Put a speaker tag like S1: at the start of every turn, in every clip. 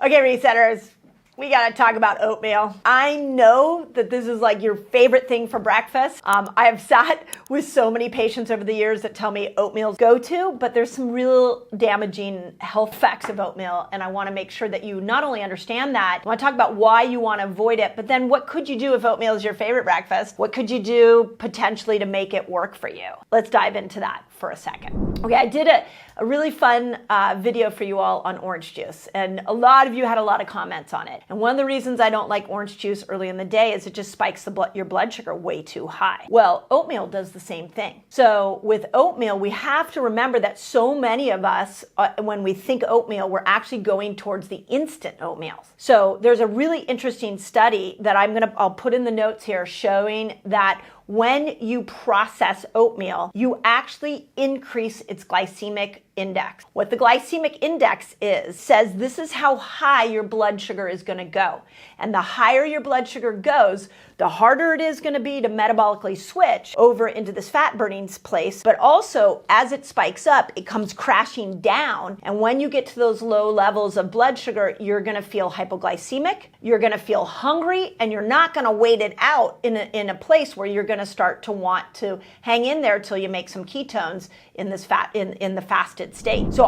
S1: Okay, resetters, we gotta talk about oatmeal. I know that this is like your favorite thing for breakfast. I have sat with so many patients over the years that tell me oatmeal's go-to, but there's some real damaging health effects of oatmeal, and I wanna make sure that you not only understand that, I wanna talk about why you wanna avoid it, but then what could you do if oatmeal is your favorite breakfast? What could you do potentially to make it work for you? Let's dive into that for a second. Okay, I did a really fun video for you all on orange juice, and a lot of you had a lot of comments on it. And one of the reasons I don't like orange juice early in the day is it just spikes your blood sugar way too high. Well, oatmeal does the same thing. So with oatmeal, we have to remember that so many of us, when we think oatmeal, we're actually going towards the instant oatmeals. So there's a really interesting study that I'll put in the notes here showing that when you process oatmeal, you actually increase its glycemic index. What the glycemic index is, says this is how high your blood sugar is going to go. And the higher your blood sugar goes, the harder it is going to be to metabolically switch over into this fat burning place. But also, as it spikes up, it comes crashing down. And when you get to those low levels of blood sugar, you're going to feel hypoglycemic, you're going to feel hungry, and you're not going to wait it out in a place where you're going to start to want to hang in there till you make some ketones in this in the fasted state. So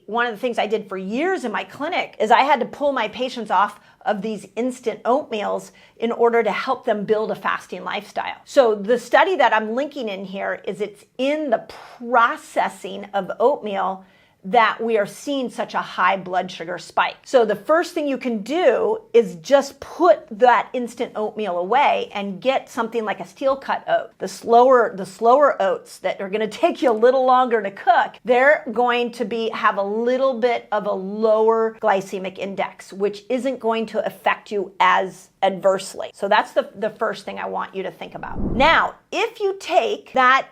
S1: one of the things I did for years in my clinic is I had to pull my patients off of these instant oatmeals in order to help them build a fasting lifestyle. So the study that I'm linking in here is it's in the processing of oatmeal that we are seeing such a high blood sugar spike. So the first thing you can do is just put that instant oatmeal away and get something like a steel cut oat. The slower oats that are going to take you a little longer to cook, they're going to have a little bit of a lower glycemic index, which isn't going to affect you as adversely. So that's the first thing I want you to think about. Now, if you take that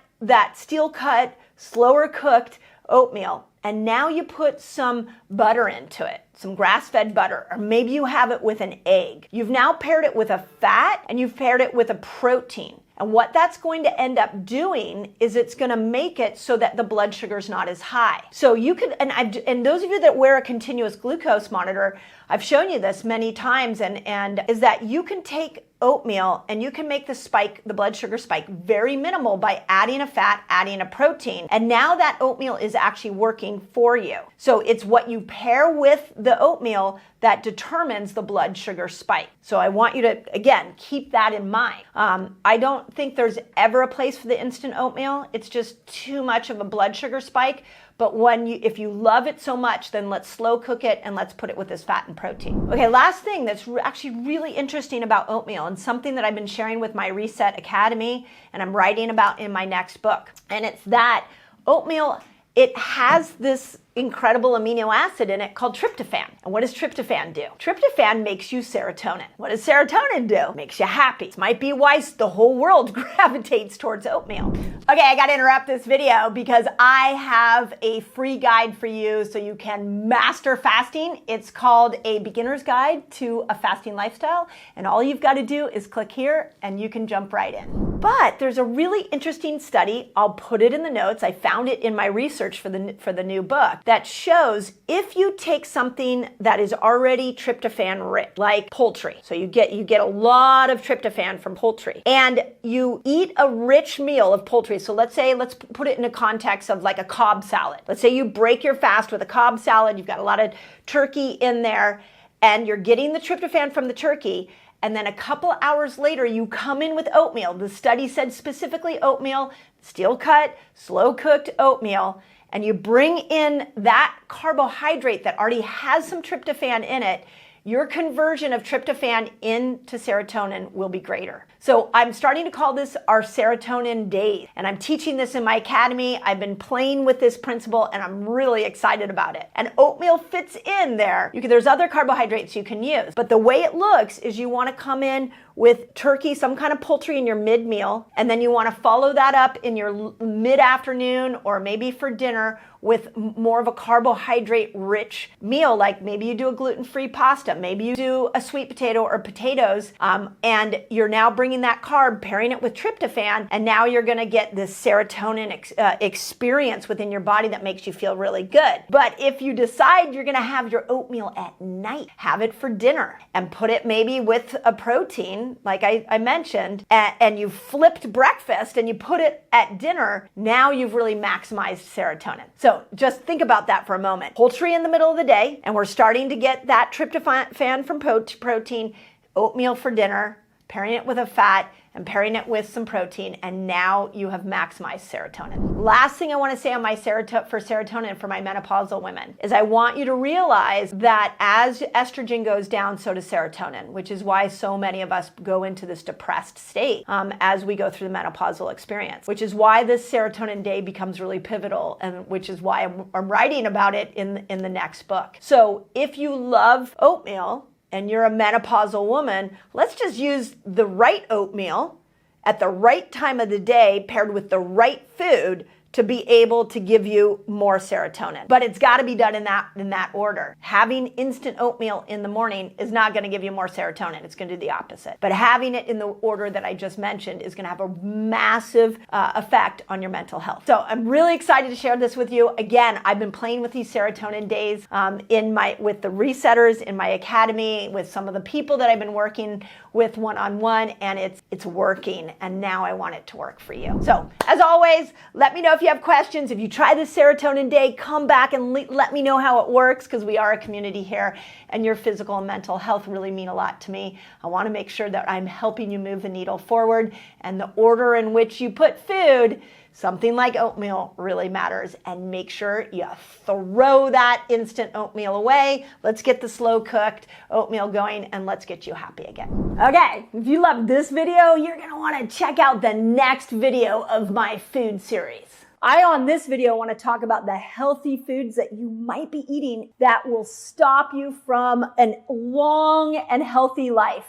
S1: steel cut, slower cooked oatmeal, and now you put some butter into it, some grass-fed butter, or maybe you have it with an egg. You've now paired it with a fat and you've paired it with a protein. And what that's going to end up doing is it's going to make it so that the blood sugar is not as high. So you could, and those of you that wear a continuous glucose monitor, I've shown you this many times, and is that you can take oatmeal and you can make the blood sugar spike very minimal by adding a fat, adding a protein. And now that oatmeal is actually working for you. So it's what you pair with the oatmeal that determines the blood sugar spike. So I want you to, again, keep that in mind. I don't think there's ever a place for the instant oatmeal. It's just too much of a blood sugar spike. But if you love it so much, then let's slow cook it and let's put it with this fat and protein. Okay, last thing that's actually really interesting about oatmeal and something that I've been sharing with my Reset Academy and I'm writing about in my next book. And it's that oatmeal, it has this incredible amino acid in it called tryptophan. And what does tryptophan do? Tryptophan makes you serotonin. What does serotonin do? Makes you happy. This might be why the whole world gravitates towards oatmeal. Okay, I gotta interrupt this video because I have a free guide for you so you can master fasting. It's called A Beginner's Guide to a Fasting Lifestyle. And all you've got to do is click here and you can jump right in. But there's a really interesting study. I'll put it in the notes. I found it in my research for the new book that shows if you take something that is already tryptophan rich, like poultry, so you get a lot of tryptophan from poultry, and you eat a rich meal of poultry. So let's put it in a context of like a Cobb salad. Let's say you break your fast with a Cobb salad. You've got a lot of turkey in there, and you're getting the tryptophan from the turkey. And then a couple hours later, you come in with oatmeal. The study said specifically oatmeal, steel cut, slow cooked oatmeal, and you bring in that carbohydrate that already has some tryptophan in it, your conversion of tryptophan into serotonin will be greater. So I'm starting to call this our serotonin days, and I'm teaching this in my academy. I've been playing with this principle, and I'm really excited about it. And oatmeal fits in there. There's other carbohydrates you can use, but the way it looks is you want to come in with turkey, some kind of poultry in your mid-meal, and then you want to follow that up in your mid-afternoon or maybe for dinner with more of a carbohydrate-rich meal, like maybe you do a gluten-free pasta, maybe you do a sweet potato or potatoes, and you're now bringing bringing that carb, pairing it with tryptophan, and now you're going to get this serotonin experience within your body that makes you feel really good. But if you decide you're going to have your oatmeal at night, have it for dinner and put it maybe with a protein, like I mentioned, and you flipped breakfast and you put it at dinner, now you've really maximized serotonin. So just think about that for a moment. Poultry in the middle of the day, and we're starting to get that tryptophan from protein, oatmeal for dinner, pairing it with a fat, and pairing it with some protein, and now you have maximized serotonin. Last thing I want to say on my serotonin for my menopausal women is I want you to realize that as estrogen goes down, so does serotonin, which is why so many of us go into this depressed state as we go through the menopausal experience, which is why this serotonin day becomes really pivotal, and which is why I'm writing about it in the next book. So if you love oatmeal, and you're a menopausal woman, let's just use the right oatmeal at the right time of the day paired with the right food to be able to give you more serotonin. But it's got to be done in that order. Having instant oatmeal in the morning is not going to give you more serotonin. It's going to do the opposite. But having it in the order that I just mentioned is going to have a massive effect on your mental health. So I'm really excited to share this with you. Again, I've been playing with these serotonin days with the resetters in my academy, with some of the people that I've been working with one-on-one, and it's working. And now I want it to work for you. So as always, let me know if you have questions. If you try this serotonin day, come back and let me know how it works, because we are a community here, and your physical and mental health really mean a lot to me. I want to make sure that I'm helping you move the needle forward, and the order in which you put food, something like oatmeal, really matters. And make sure you throw that instant oatmeal away. Let's get the slow cooked oatmeal going, and let's get you happy again. Okay, if you loved this video, you're gonna wanna check out the next video of my food series. On this video, want to talk about the healthy foods that you might be eating that will stop you from a long and healthy life.